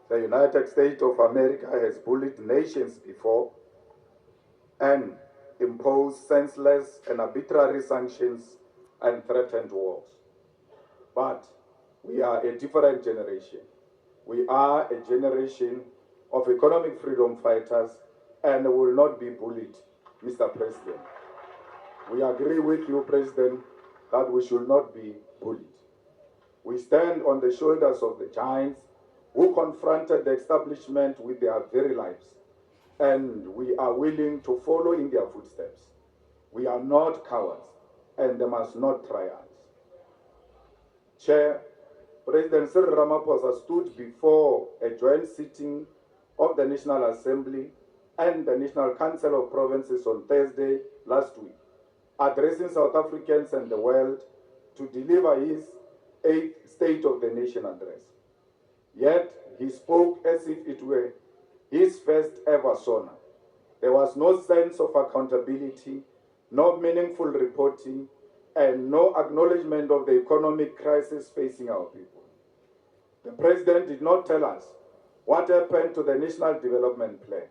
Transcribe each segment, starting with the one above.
The United States of America has bullied nations before and imposed senseless and arbitrary sanctions and threatened wars. But we are a different generation. We are a generation of economic freedom fighters and will not be bullied, Mr. President. We agree with you, President, that we should not be bullied. We stand on the shoulders of the giants who confronted the establishment with their very lives, and we are willing to follow in their footsteps. We are not cowards, and they must not try us. Chair, President Cyril Ramaphosa stood before a joint sitting of the National Assembly and the National Council of Provinces on Thursday last week, addressing South Africans and the world to deliver his 8th State of the Nation address. Yet he spoke as if it were his first ever SONA. There was no sense of accountability, no meaningful reporting, and no acknowledgement of the economic crisis facing our people. The President did not tell us what happened to the National Development Plan.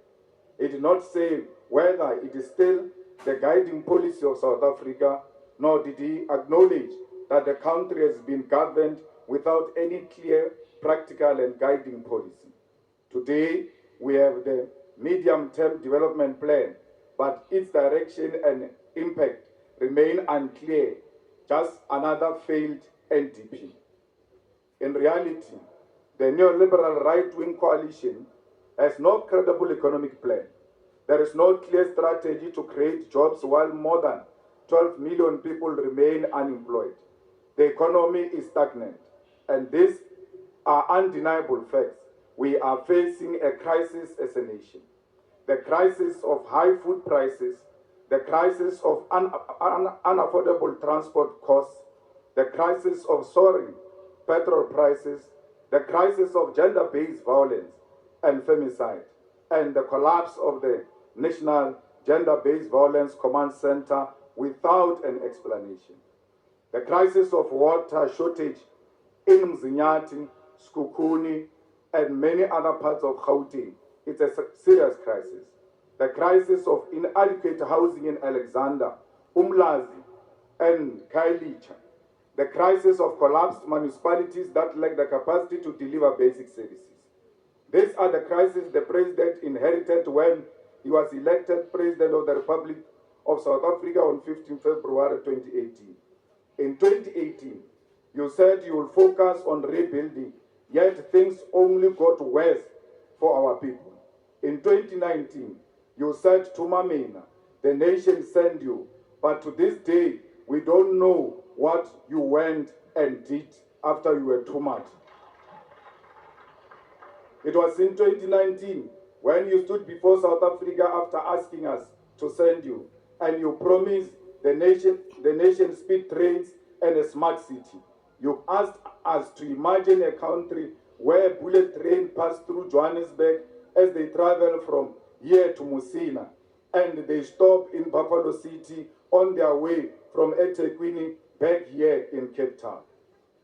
He did not say whether it is still the guiding policy of South Africa, nor did he acknowledge that the country has been governed without any clear, practical, and guiding policy. Today, we have the medium-term development plan, but its direction and impact remain unclear, just another failed NDP. In reality, the neoliberal right-wing coalition has no credible economic plan. There is no clear strategy to create jobs while more than 12 million people remain unemployed. The economy is stagnant, and these are undeniable facts. We are facing a crisis as a nation. The crisis of high food prices, the crisis of unaffordable transport costs, the crisis of soaring petrol prices, the crisis of gender-based violence and femicide, and the collapse of the National Gender-Based Violence Command Center without an explanation. The crisis of water shortage in Mzinyati, Skukuni, and many other parts of Gauteng, it's a serious crisis. The crisis of inadequate housing in Alexander, Umlazi, and Kailicha. The crisis of collapsed municipalities that lack the capacity to deliver basic services. These are the crises the President inherited when he was elected President of the Republic of South Africa on 15 February 2018. In 2018, you said you will focus on rebuilding, yet things only got worse for our people. In 2019, you said to Mamina, the nation sent you, but to this day, we don't know what you went and did after you were too much. It was in 2019 when you stood before South Africa after asking us to send you, and you promised the nation speed trains and a smart city. You asked us to imagine a country where bullet trains pass through Johannesburg as they travel from here to Musina, and they stop in Buffalo City on their way from eThekwini back here in Cape Town.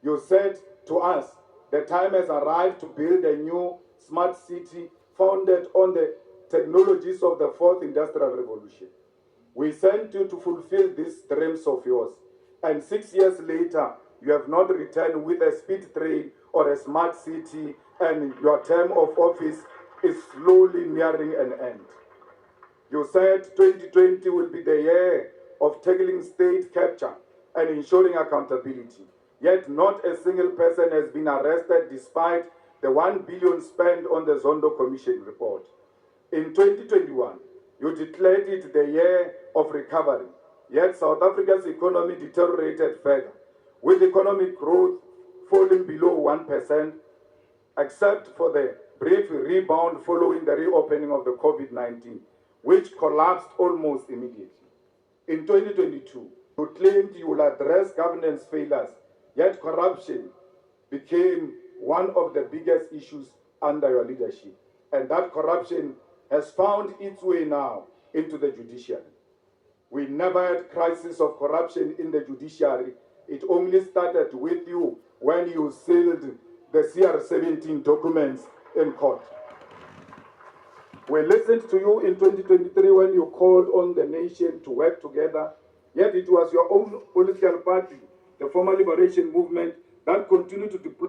You said to us, the time has arrived to build a new smart city founded on the technologies of the fourth industrial revolution. We sent you to fulfill these dreams of yours, and 6 years later, you have not returned with a speed train or a smart city, and your term of office is slowly nearing an end. You said 2020 will be the year of tackling state capture and ensuring accountability. Yet not a single person has been arrested despite the 1 billion spent on the Zondo Commission report. In 2021, you declared it the year of recovery, yet South Africa's economy deteriorated further, with economic growth falling below 1%, except for the brief rebound following the reopening of the COVID-19, which collapsed almost immediately. In 2022, you claimed you will address governance failures, yet corruption became one of the biggest issues under your leadership. And that corruption has found its way now into the judiciary. We never had crisis of corruption in the judiciary. It only started with you when you sealed the CR17 documents in court. We listened to you in 2023 when you called on the nation to work together, yet it was your own political party, the Former Liberation Movement, that continued to deploy